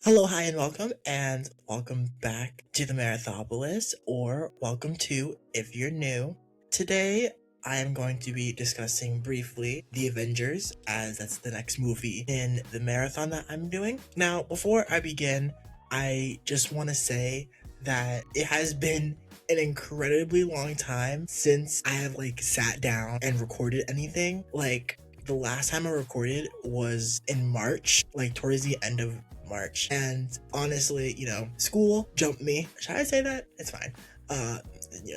Hello, hi, and welcome back to the Marathopolis, or welcome to if you're new. Today, I am going to be discussing briefly the Avengers, as that's the next movie in the marathon that I'm doing. Now, before I begin, I just want to say that it has been an incredibly long time since I have sat down and recorded anything. The last time I recorded was in March, towards the end of March. And honestly, school jumped me. Should I say that? It's fine.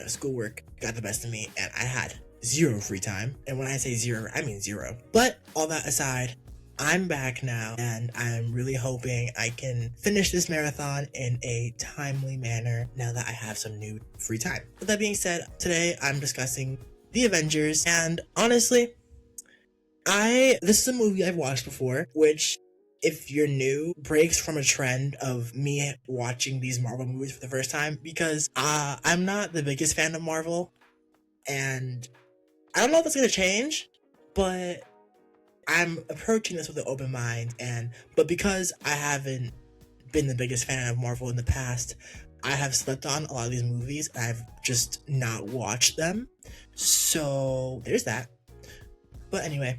Schoolwork got the best of me and I had zero free time. And when I say zero, I mean zero. But all that aside, I'm back now and I'm really hoping I can finish this marathon in a timely manner now that I have some new free time. With that being said, today I'm discussing the Avengers, and honestly, this is a movie I've watched before, which, if you're new, breaks from a trend of me watching these Marvel movies for the first time, because I'm not the biggest fan of Marvel, and I don't know if that's gonna change, but I'm approaching this with an open mind. But because I haven't been the biggest fan of Marvel in the past, I have slept on a lot of these movies and I've just not watched them. So there's that. But anyway,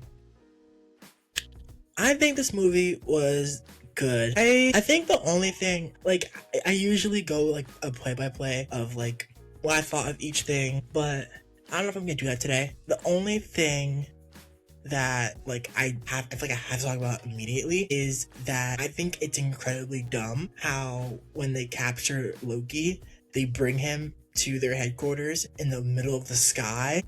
I think this movie was good. I think the only thing, I usually go a play-by-play of what I thought of each thing, but I don't know if I'm gonna do that today. The only thing that I have to talk about immediately is that I think it's incredibly dumb how when they capture Loki, they bring him to their headquarters in the middle of the sky.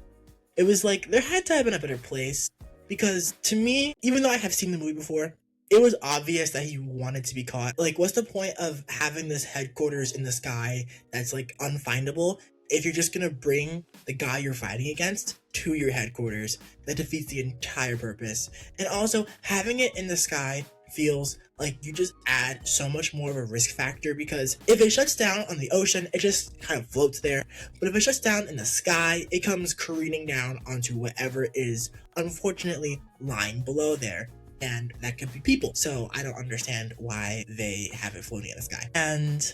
It was there had to have been a better place, because to me, even though I have seen the movie before, it was obvious that he wanted to be caught. What's the point of having this headquarters in the sky that's unfindable if you're just gonna bring the guy you're fighting against to your headquarters? That defeats the entire purpose. And also, having it in the sky feels like you just add so much more of a risk factor, because if it shuts down on the ocean, it just kind of floats there. But if it shuts down in the sky, it comes careening down onto whatever is unfortunately lying below there. And that could be people. So I don't understand why they have it floating in the sky. And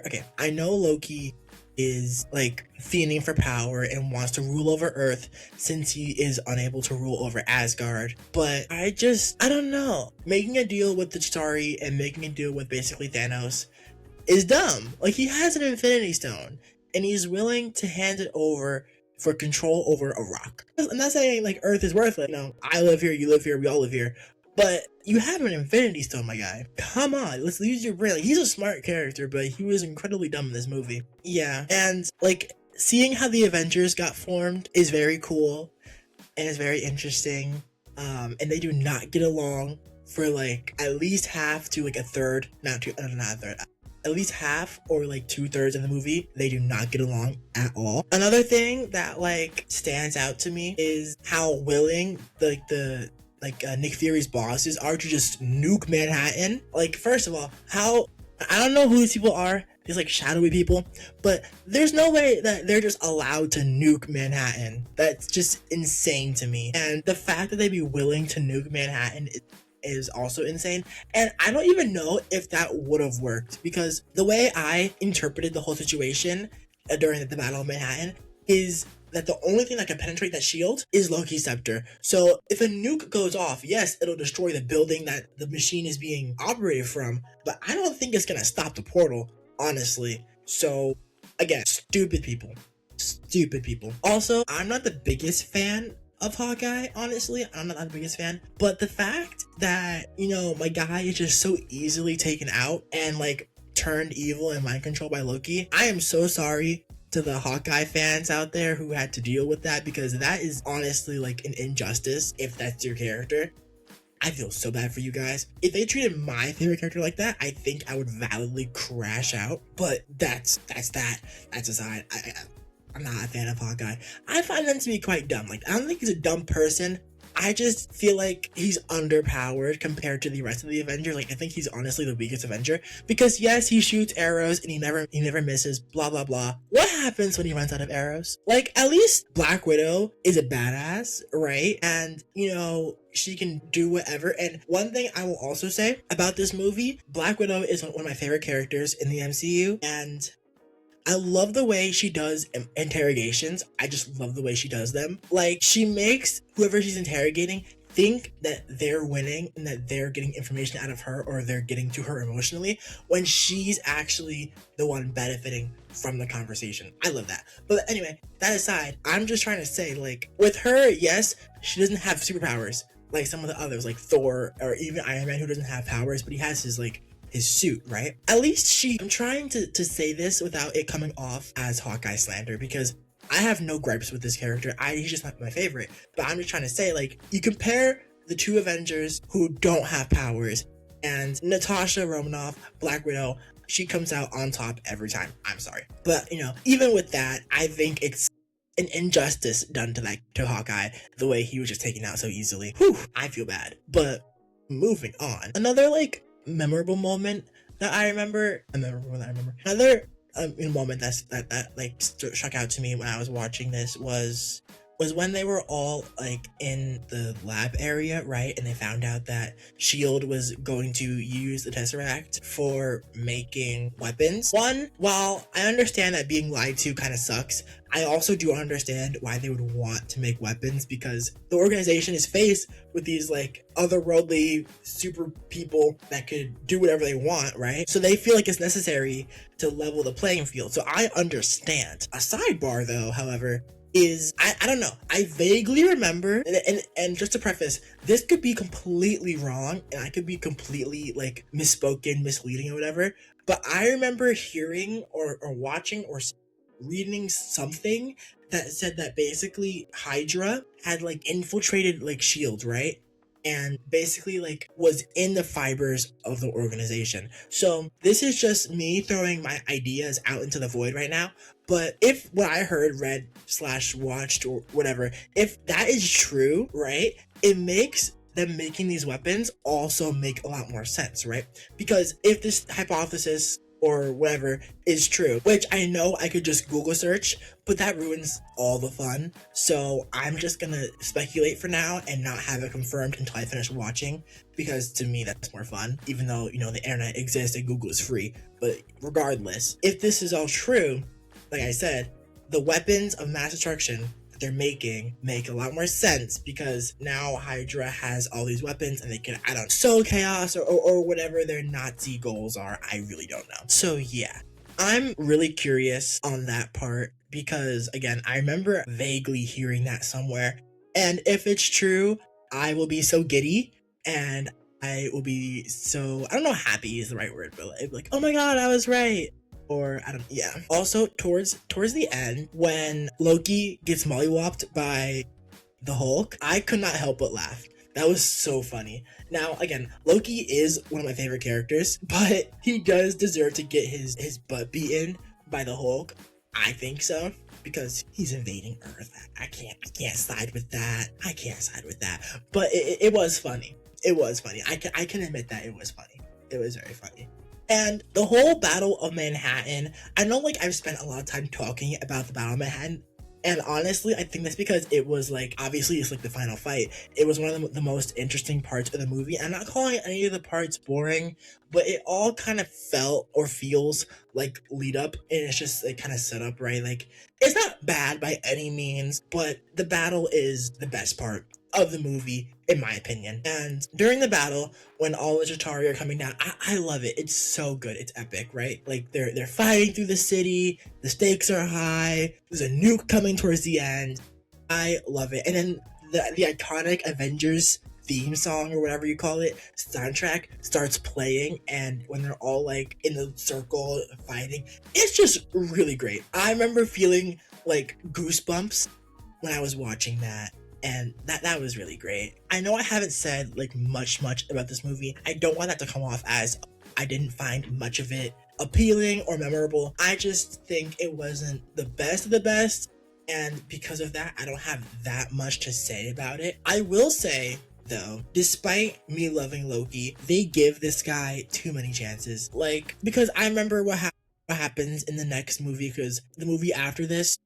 okay, I know Loki is fiending for power and wants to rule over Earth since he is unable to rule over Asgard. But I don't know. Making a deal with the Chitauri and making a deal with basically Thanos is dumb. He has an Infinity Stone and he's willing to hand it over for control over a rock. I'm not saying Earth is worthless. I live here, you live here, we all live here. But you have an Infinity Stone, my guy. Come on, let's use your brain. He's a smart character, but he was incredibly dumb in this movie. Yeah, and seeing how the Avengers got formed is very cool and is very interesting. And they do not get along for at least half to a third, not a third. At least half or 2/3 of the movie, they do not get along at all. Another thing that stands out to me is how willing Nick Fury's bosses are to just nuke Manhattan. First of all, I don't know who these people are, these shadowy people, but there's no way that they're just allowed to nuke Manhattan. That's just insane to me. And the fact that they'd be willing to nuke Manhattan is also insane. And I don't even know if that would have worked, because the way I interpreted the whole situation during the Battle of Manhattan is that the only thing that can penetrate that shield is Loki's scepter. So if a nuke goes off, yes, it'll destroy the building that the machine is being operated from, but I don't think it's gonna stop the portal, honestly. So again, stupid people. Stupid people. Also, I'm not the biggest fan of Hawkeye, honestly. I'm not the biggest fan. But the fact that, my guy is just so easily taken out and turned evil and mind controlled by Loki, I am so sorry to the Hawkeye fans out there who had to deal with that, because that is honestly an injustice if that's your character. I feel so bad for you guys. If they treated my favorite character like that, I think I would validly crash out. But that's aside. I'm not a fan of Hawkeye. I find him to be quite dumb. I don't think he's a dumb person. I just feel like he's underpowered compared to the rest of the Avengers. Like, I think he's honestly the weakest Avenger because yes, he shoots arrows and he never misses, blah blah blah. What happens when he runs out of arrows? Like, at least Black Widow is a badass, right? And she can do whatever. And one thing I will also say about this movie, Black Widow is one of my favorite characters in the MCU, and I love the way she does interrogations. I just love the way she does them. Like, she makes whoever she's interrogating think that they're winning and that they're getting information out of her or they're getting to her emotionally when she's actually the one benefiting from the conversation. I love that. But anyway, that aside, I'm just trying to say, like, with her, yes, she doesn't have superpowers like some of the others, like Thor or even Iron Man, who doesn't have powers, but he has his suit, right? At least I'm trying to say this without it coming off as Hawkeye slander, because I have no gripes with this character. He's just not my favorite. But I'm just trying to say, like, you compare the two Avengers who don't have powers, and Natasha Romanoff, Black Widow, she comes out on top every time. I'm sorry. But, even with that, I think it's an injustice done to Hawkeye, the way he was just taken out so easily. Whew, I feel bad. But moving on. Another, like, memorable moment that I remember. Another moment that like struck out to me when I was watching this was when they were all like in the lab area, right? And they found out that SHIELD was going to use the Tesseract for making weapons. While I understand that being lied to kind of sucks, I also do understand why they would want to make weapons, because the organization is faced with these like otherworldly super people that could do whatever they want, right? So they feel like it's necessary to level the playing field. So I understand. A sidebar though, however, is I don't know. I vaguely remember, and just to preface, this could be completely wrong, and I could be completely like misspoken, misleading, or whatever. But I remember hearing or watching or reading something that said that basically Hydra had like infiltrated like SHIELD, right? And basically like was in the fibers of the organization. So this is just me throwing my ideas out into the void right now. But if what I heard, read / watched or whatever, if that is true, right, it makes them making these weapons also make a lot more sense, right? Because if this hypothesis or whatever is true, which I know I could just Google search, but that ruins all the fun. So I'm just gonna speculate for now and not have it confirmed until I finish watching, because to me that's more fun, even though the internet exists and Google is free. But regardless, if this is all true, like I said, the weapons of mass destruction they're making make a lot more sense, because now Hydra has all these weapons and they can add on Soul Chaos or whatever their Nazi goals are. I really don't know. So yeah, I'm really curious on that part, because again, I remember vaguely hearing that somewhere, and if it's true, I will be so giddy, and I will be so, I don't know, happy is the right word, but like oh my god, I was right. Or I don't, yeah. Also, towards the end, when Loki gets mollywopped by the Hulk, I could not help but laugh. That was so funny. Now, again, Loki is one of my favorite characters, but he does deserve to get his butt beaten by the Hulk. I think so, because he's invading Earth. I can't side with that. I can't side with that. But it was funny. It was funny. I can admit that it was funny. It was very funny. And the whole Battle of Manhattan, I know like I've spent a lot of time talking about the Battle of Manhattan, and honestly I think that's because it was like, obviously it's like the final fight. It was one of the most interesting parts of the movie. I'm not calling any of the parts boring, but it all kind of felt or feels like lead up, and it's just like kind of set up, right? Like, it's not bad by any means, but the battle is the best part of the movie, in my opinion. And during the battle, when all the Chitauri are coming down, I love it. It's so good. It's epic, right? Like they're fighting through the city. The stakes are high. There's a nuke coming towards the end. I love it. And then the iconic Avengers theme song, or whatever you call it, soundtrack starts playing, and when they're all like in the circle fighting, it's just really great. I remember feeling like goosebumps when I was watching that. And that was really great. I know I haven't said like much about this movie. I don't want that to come off as I didn't find much of it appealing or memorable. I just think it wasn't the best of the best, And because of that, I don't have that much to say about it. I will say, though, despite me loving Loki, they give this guy too many chances. Like, because I remember what happens in the next movie, because the movie after this,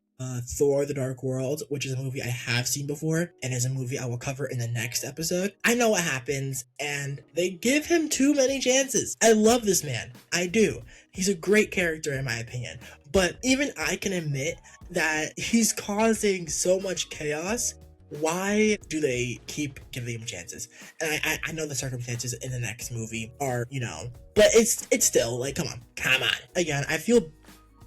Thor the Dark World, which is a movie I have seen before and is a movie I will cover in the next episode. I know what happens, and they give him too many chances. I love this man. I do. He's a great character in my opinion. But even I can admit that he's causing so much chaos. Why do they keep giving him chances? And I know the circumstances in the next movie are, but it's still like, come on. Again, I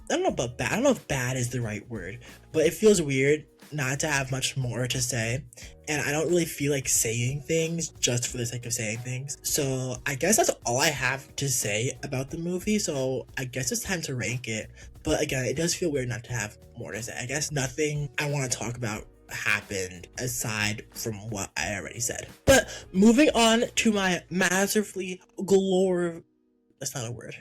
don't know about bad. I don't know if bad is the right word, but it feels weird not to have much more to say. And I don't really feel like saying things just for the sake of saying things. So I guess that's all I have to say about the movie. So I guess it's time to rank it. But again, it does feel weird not to have more to say. I guess nothing I want to talk about happened aside from what I already said. But moving on to my masterfully that's not a word.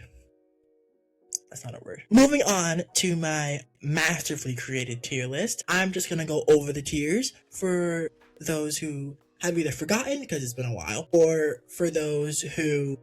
Moving on to my masterfully created tier list, I'm just gonna go over the tiers for those who have either forgotten because it's been a while, or for those who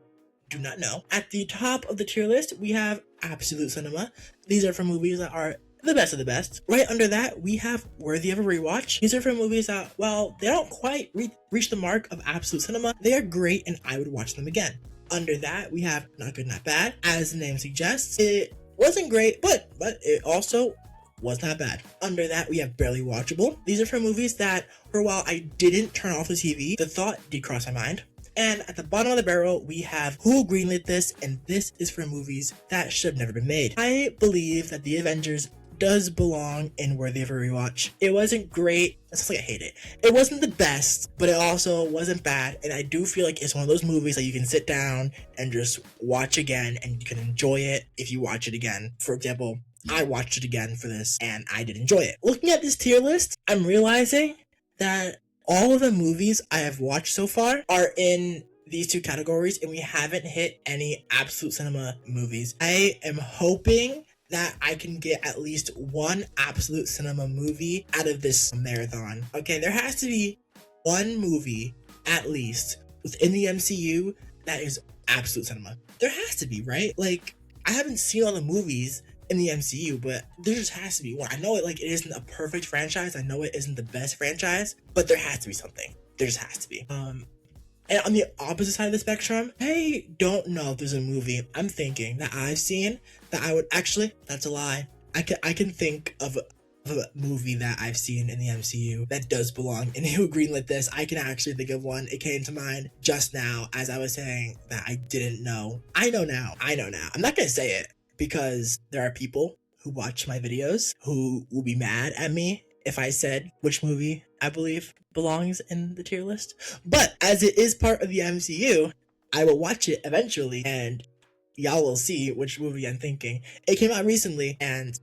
do not know. At the top of the tier list, we have Absolute Cinema. These are for movies that are the best of the best. Right under that, we have Worthy of a Rewatch. These are for movies that, while they don't quite reach the mark of Absolute Cinema, they are great and I would watch them again. Under that, we have Not Good, Not Bad. As the name suggests, it wasn't great, but it also was not bad. Under that, we have Barely Watchable. These are for movies that, for a while, I didn't turn off the TV. The thought did cross my mind. And at the bottom of the barrel, we have Who Greenlit This, and this is for movies that should have never been made. I believe that the Avengers does belong in Worthy of a Rewatch. It wasn't great. It's like I hate it. It wasn't the best, but it also wasn't bad. And I do feel like it's one of those movies that you can sit down and just watch again and you can enjoy it if you watch it again. For example, I watched it again for this and I did enjoy it. Looking at this tier list, I'm realizing that all of the movies I have watched so far are in these two categories and we haven't hit any Absolute Cinema movies. I am hoping that I can get at least one Absolute Cinema movie out of this marathon. Okay, there has to be one movie, at least, within the MCU that is Absolute Cinema. There has to be, right? Like, I haven't seen all the movies in the MCU, but there just has to be one. I know it isn't a perfect franchise. I know it isn't the best franchise, but there has to be something. There just has to be. And on the opposite side of the spectrum, I don't know if there's a movie I'm thinking that I've seen that I would actually, that's a lie. I can think of a movie that I've seen in the MCU that does belong in Who Greenlit This. I can actually think of one. It came to mind just now as I was saying that I didn't know. I know now. I'm not going to say it because there are people who watch my videos who will be mad at me if I said which movie I believe belongs in the tier list. But as it is part of the MCU, I will watch it eventually and y'all will see which movie I'm thinking. It came out recently and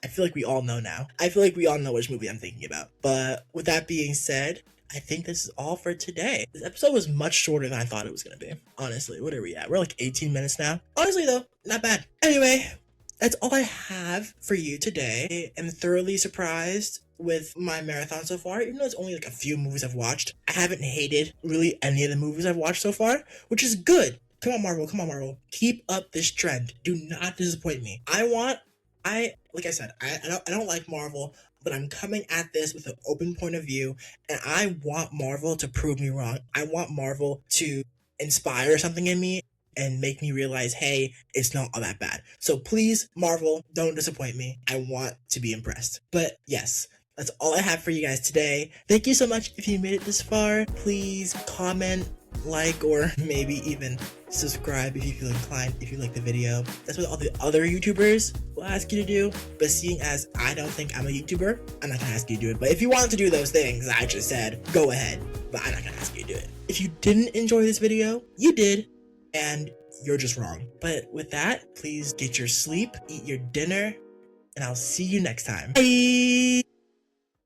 I feel like we all know now. I feel like we all know which movie I'm thinking about. But with that being said, I think this is all for today. This episode was much shorter than I thought it was going to be. Honestly, what are we at? We're like 18 minutes now. Honestly though, not bad. Anyway, that's all I have for you today. I am thoroughly surprised with my marathon so far, even though it's only like a few movies I've watched. I haven't hated really any of the movies I've watched so far, which is good. Come on, Marvel. Keep up this trend. Do not disappoint me. Like I said, I don't like Marvel, but I'm coming at this with an open point of view, and I want Marvel to prove me wrong. I want Marvel to inspire something in me and make me realize, hey, it's not all that bad. So please, Marvel, don't disappoint me. I want to be impressed. But yes, that's all I have for you guys today. Thank you so much if you made it this far. Please comment, like, or maybe even subscribe if you feel inclined, if you like the video. That's what all the other YouTubers will ask you to do. But seeing as I don't think I'm a YouTuber, I'm not gonna ask you to do it. But if you want to do those things I just said, go ahead. But I'm not gonna ask you to do it. If you didn't enjoy this video, you did. And you're just wrong. But with that, please get your sleep, eat your dinner, and I'll see you next time. Bye!